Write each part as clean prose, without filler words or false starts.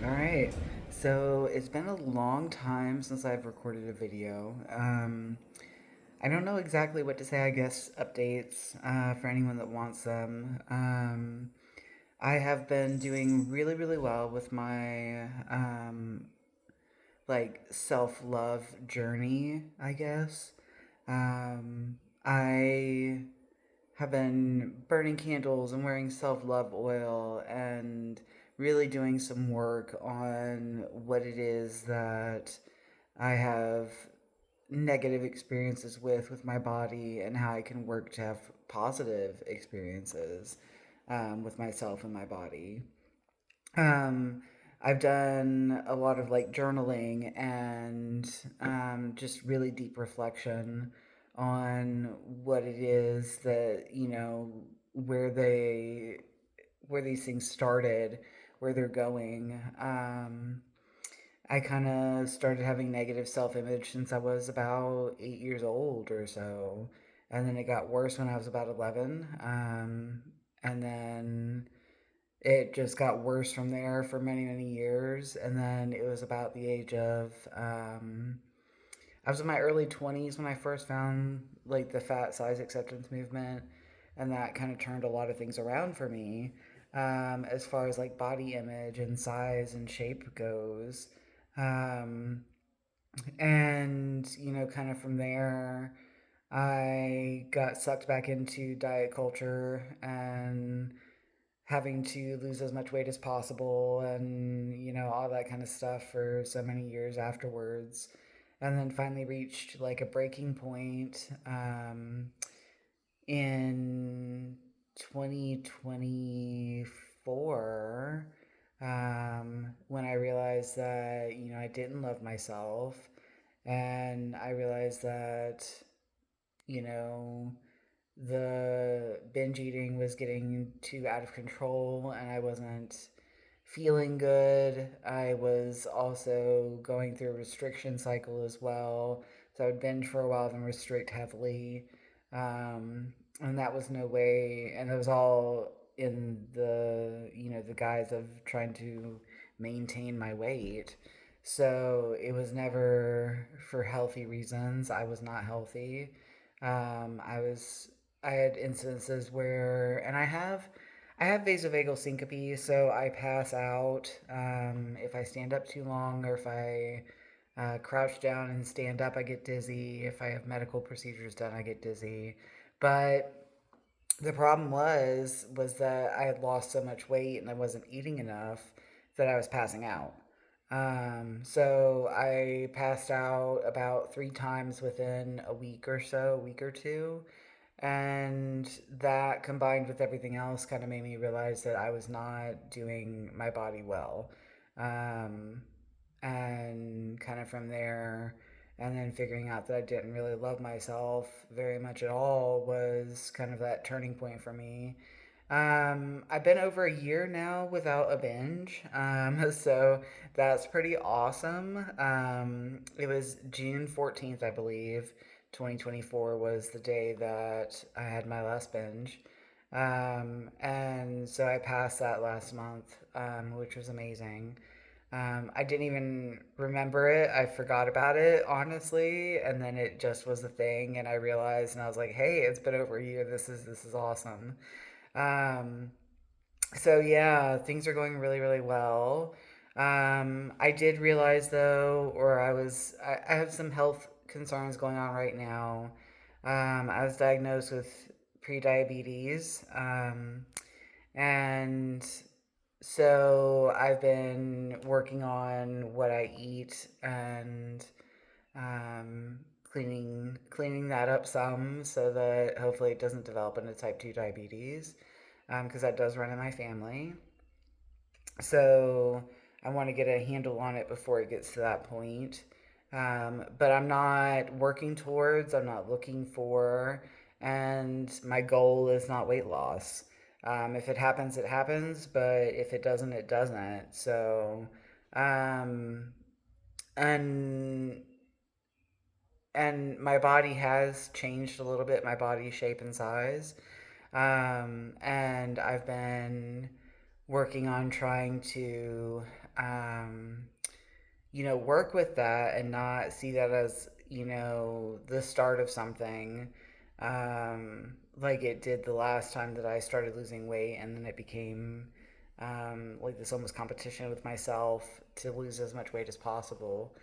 All right. So it's been a long time since I've recorded a video. I don't know exactly what to say, I guess, updates for anyone that wants them. I have been doing really, really well with my self love journey, I guess. I have been burning candles and wearing self love oil and really doing some work on what it is that I have negative experiences with my body and how I can work to have positive experiences with myself and my body. Um, I've done a lot of like journaling and just really deep reflection on what it is that, where they, where these things started, where they're going. I kind of started having negative self image since I was about 8 years old or so. And then it got worse when I was about 11. And then it just got worse from there for many, many years. And then it was about the age of, I was in my early 20s when I first found like the fat size acceptance movement. And that kind of turned a lot of things around for me as far as like body image and size and shape goes. Um, and, kind of from there, I got sucked back into diet culture and having to lose as much weight as possible and all that kind of stuff for so many years afterwards, and then finally reached like a breaking point in 2024 when I realized that I didn't love myself, and I realized that you know the binge eating was getting too out of control and I wasn't feeling good. I was also going through a restriction cycle as well. So I would binge for a while, then restrict heavily. And that was no way, and it was all in the guise of trying to maintain my weight. So it was never for healthy reasons. I was not healthy. I was I had instances where, and I have vasovagal syncope, so I pass out if I stand up too long, or if I crouch down and stand up, I get dizzy. If I have medical procedures done, I get dizzy. But the problem was that I had lost so much weight and I wasn't eating enough that I was passing out. So I passed out about 3 times within a week or so, a week or two. And that combined with everything else kind of made me realize that I was not doing my body well. Um, and kind of from there, and then figuring out that I didn't really love myself very much at all was kind of that turning point for me. I've been over a year now without a binge, so that's pretty awesome. It was June 14th, I believe, 2024 was the day that I had my last binge. And so I passed that last month, which was amazing. I didn't even remember it. I forgot about it, honestly, and then it just was a thing, and I realized, and I was like, "Hey, it's been over a year. This is awesome." Um, so yeah, things are going really, really well. I did realize though, or I have some health concerns going on right now. I was diagnosed with prediabetes, and so I've been working on what I eat and cleaning that up some so that hopefully it doesn't develop into type 2 diabetes, because that does run in my family. So I want to get a handle on it before it gets to that point. But I'm not working towards, I'm not looking for, and my goal is not weight loss. If it happens, it happens, but if it doesn't, it doesn't. So, um, and and my body has changed a little bit, my body shape and size. And I've been working on trying to um, work with that and not see that as, the start of something, like it did the last time that I started losing weight, and then it became like this almost competition with myself to lose as much weight as possible.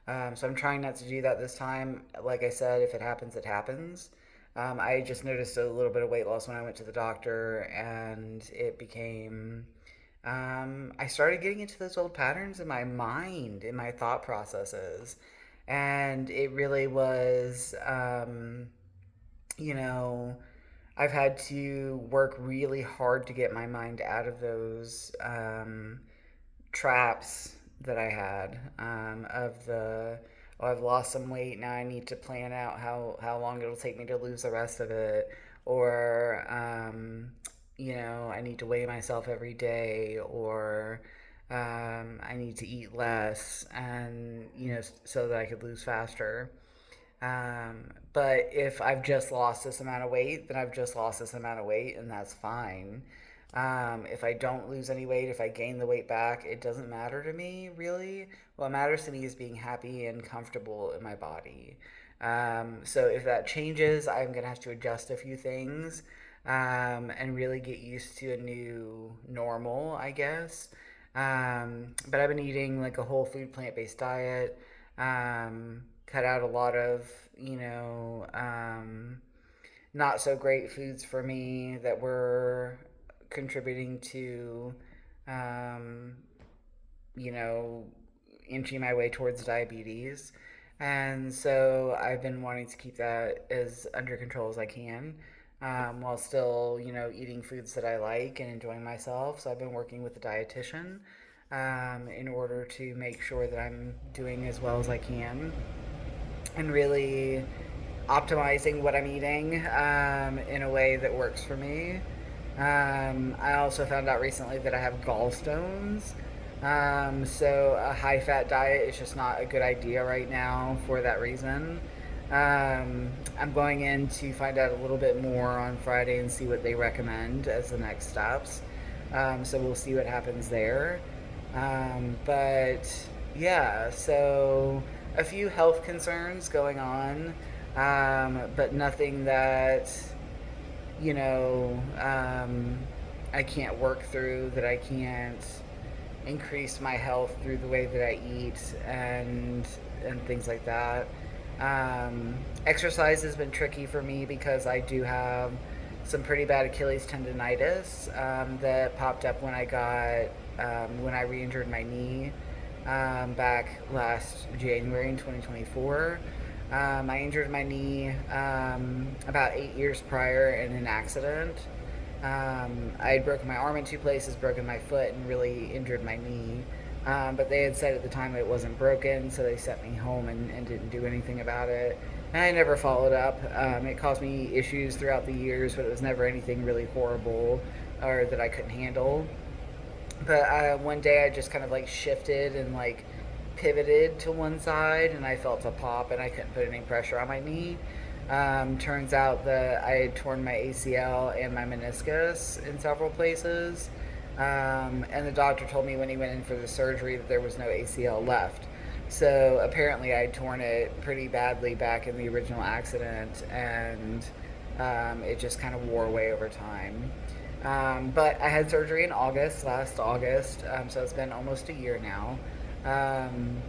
So I'm trying not to do that this time. Like I said, if it happens, it happens. I just noticed a little bit of weight loss when I went to the doctor, and it became I started getting into those old patterns in my mind, in my thought processes. And it really was, you know, I've had to work really hard to get my mind out of those traps that I had of the, oh, I've lost some weight, now I need to plan out how long it'll take me to lose the rest of it. Or, I need to weigh myself every day, or I need to eat less, and, so that I could lose faster. But if I've just lost this amount of weight, then I've just lost this amount of weight, and that's fine. If I don't lose any weight, if I gain the weight back, it doesn't matter to me, really. What matters to me is being happy and comfortable in my body. So if that changes, I'm going to have to adjust a few things, and really get used to a new normal, I guess. But I've been eating like a whole food plant based diet, cut out a lot of, you know, um, not so great foods for me that were contributing to, um, you know, inching my way towards diabetes. And so I've been wanting to keep that as under control as I can, while still, eating foods that I like and enjoying myself. So I've been working with a dietitian, in order to make sure that I'm doing as well as I can and really optimizing what I'm eating, in a way that works for me. I also found out recently that I have gallstones. So a high fat diet is just not a good idea right now for that reason. I'm going in to find out a little bit more on Friday and see what they recommend as the next steps. So we'll see what happens there. But yeah, so a few health concerns going on, but nothing that, I can't work through, that I can't increase my health through the way that I eat, and things like that. Exercise has been tricky for me because I do have some pretty bad Achilles tendonitis, that popped up when I re-injured my knee, back last January in 2024. I injured my knee, about 8 years prior in an accident. I had broken my arm in two places, broken my foot, and really injured my knee. But they had said at the time it wasn't broken, so they sent me home and didn't do anything about it. And I never followed up. It caused me issues throughout the years, but it was never anything really horrible or that I couldn't handle. But one day I just kind of like shifted and like pivoted to one side, and I felt a pop, and I couldn't put any pressure on my knee. Turns out that I had torn my ACL and my meniscus in several places. And the doctor told me when he went in for the surgery that there was no ACL left. So apparently I had torn it pretty badly back in the original accident, and it just kind of wore away over time. But I had surgery in last August, so it's been almost a year now. Um,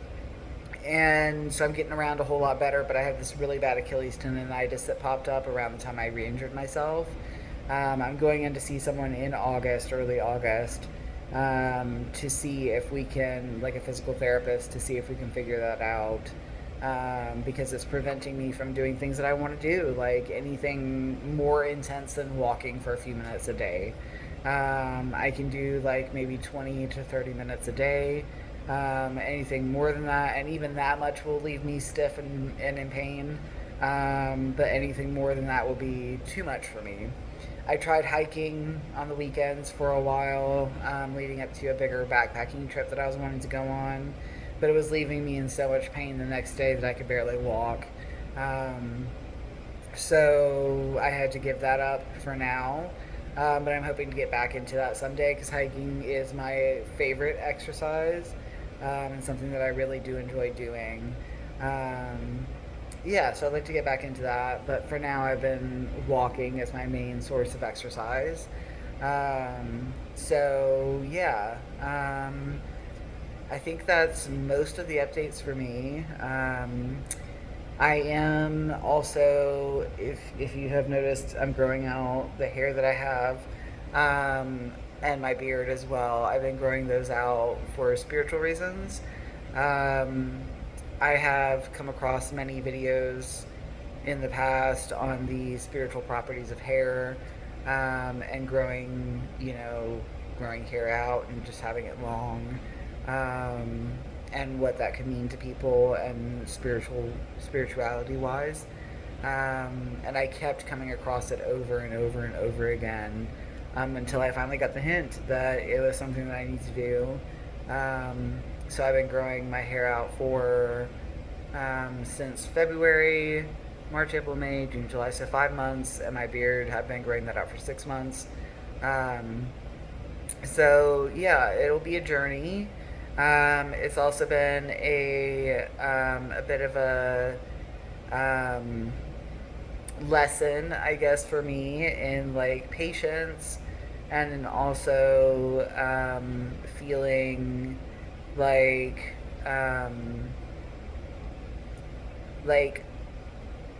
and so I'm getting around a whole lot better, but I have this really bad Achilles tendonitis that popped up around the time I re injured myself. I'm going in to see someone in August, early August, to see if we can, like a physical therapist, to see if we can figure that out. Because it's preventing me from doing things that I want to do, like anything more intense than walking for a few minutes a day. I can do like maybe 20 to 30 minutes a day. Anything more than that, and even that much will leave me stiff and in pain. But anything more than that will be too much for me. I tried hiking on the weekends for a while, leading up to a bigger backpacking trip that I was wanting to go on, but it was leaving me in so much pain the next day that I could barely walk. Um, so I had to give that up for now. but I'm hoping to get back into that someday because hiking is my favorite exercise, and something that I really do enjoy doing. Um, yeah, so I'd like to get back into that, but for now I've been walking as my main source of exercise. So yeah, I think that's most of the updates for me. I am also, if you have noticed, I'm growing out the hair that I have, and my beard as well. I've been growing those out for spiritual reasons. Um, I have come across many videos in the past on the spiritual properties of hair, and growing, growing hair out and just having it long, um, and what that could mean to people and spirituality wise. And I kept coming across it over and over and over again, until I finally got the hint that it was something that I need to do. So I've been growing my hair out for, since February, March, April, May, June, July, so 5 months, and my beard have been growing that out for 6 months. Um, so yeah, it'll be a journey. It's also been a bit of a, um, lesson, I guess, for me in like patience, and then also, feeling like, um, like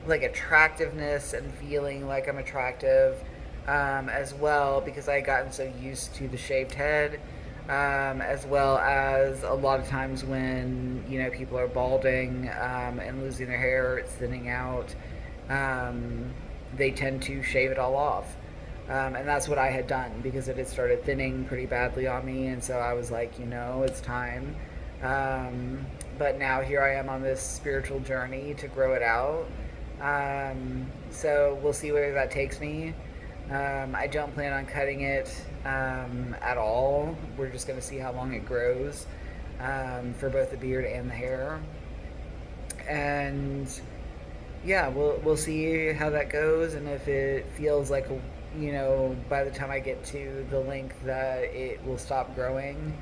like attractiveness and feeling like I'm attractive, as well, because I had gotten so used to the shaved head, as well as a lot of times when people are balding, and losing their hair, it's thinning out. Um, they tend to shave it all off. And that's what I had done because it had started thinning pretty badly on me, and so I was like, it's time. Um, but now here I am on this spiritual journey to grow it out. So we'll see where that takes me. I don't plan on cutting it, at all. We're just going to see how long it grows, for both the beard and the hair. And yeah, we'll see how that goes, and if it feels like by the time I get to the length that it will stop growing,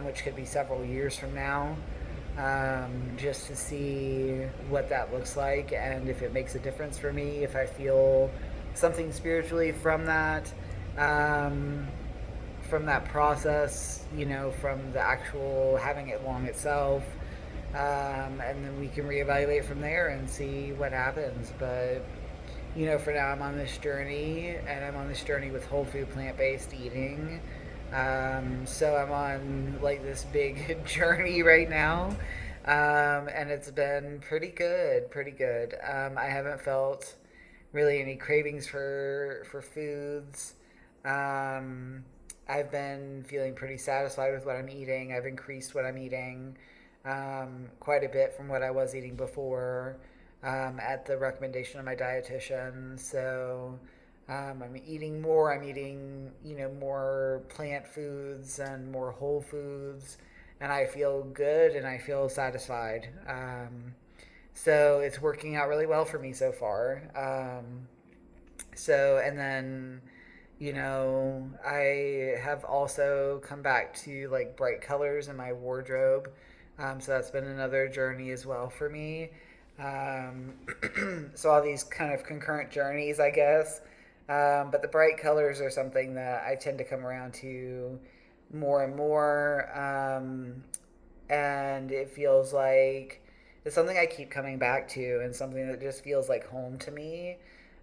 which could be several years from now, just to see what that looks like and if it makes a difference for me, if I feel something spiritually um, from that process, from the actual having it long itself. And then we can reevaluate from there and see what happens. But for now, I'm on this journey, and I'm on this journey with whole food, plant based eating. So I'm on like this big journey right now, and it's been pretty good, pretty good. I haven't felt really any cravings for foods. Um, I've been feeling pretty satisfied with what I'm eating. I've increased what I'm eating, quite a bit from what I was eating before, at the recommendation of my dietitian. So, I'm eating more. I'm eating, more plant foods and more whole foods, and I feel good and I feel satisfied. So it's working out really well for me so far. And then, I have also come back to like bright colors in my wardrobe. So that's been another journey as well for me. Um, so all these kind of concurrent journeys, I guess. But the bright colors are something that I tend to come around to more and more. And it feels like it's something I keep coming back to, and something that just feels like home to me.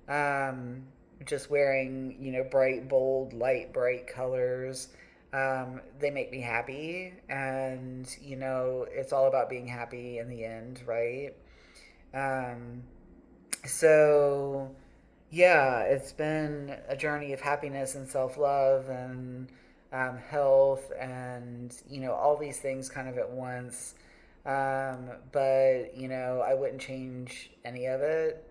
Um, just wearing, bright, bold, light, bright colors. They make me happy, and it's all about being happy in the end, right? Um, so yeah, it's been a journey of happiness and self love and, health and all these things kind of at once. But I wouldn't change any of it.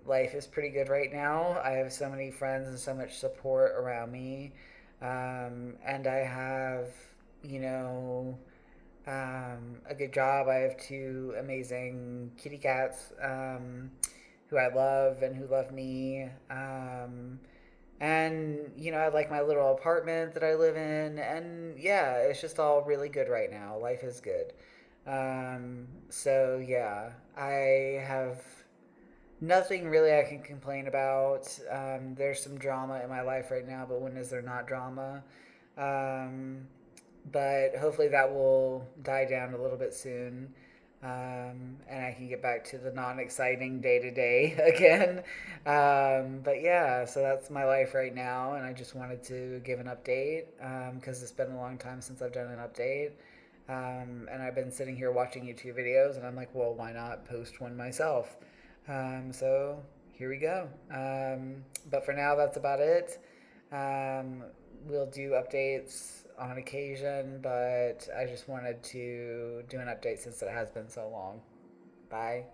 Life is pretty good right now. I have so many friends and so much support around me, and I have you know a good job. I have two amazing kitty cats, who I love and who love me. And, I like my little apartment that I live in. And yeah, it's just all really good right now. Life is good. So yeah, I have nothing really I can complain about. There's some drama in my life right now, but when is there not drama? Um, but hopefully that will die down a little bit soon. And I can get back to the non exciting day to day again. But yeah, so that's my life right now, and I just wanted to give an update because it's been a long time since I've done an update. And I've been sitting here watching YouTube videos, and I'm like, well, why not post one myself? So here we go. But for now, that's about it. Um, we'll do updates on occasion, but I just wanted to do an update since it has been so long. Bye.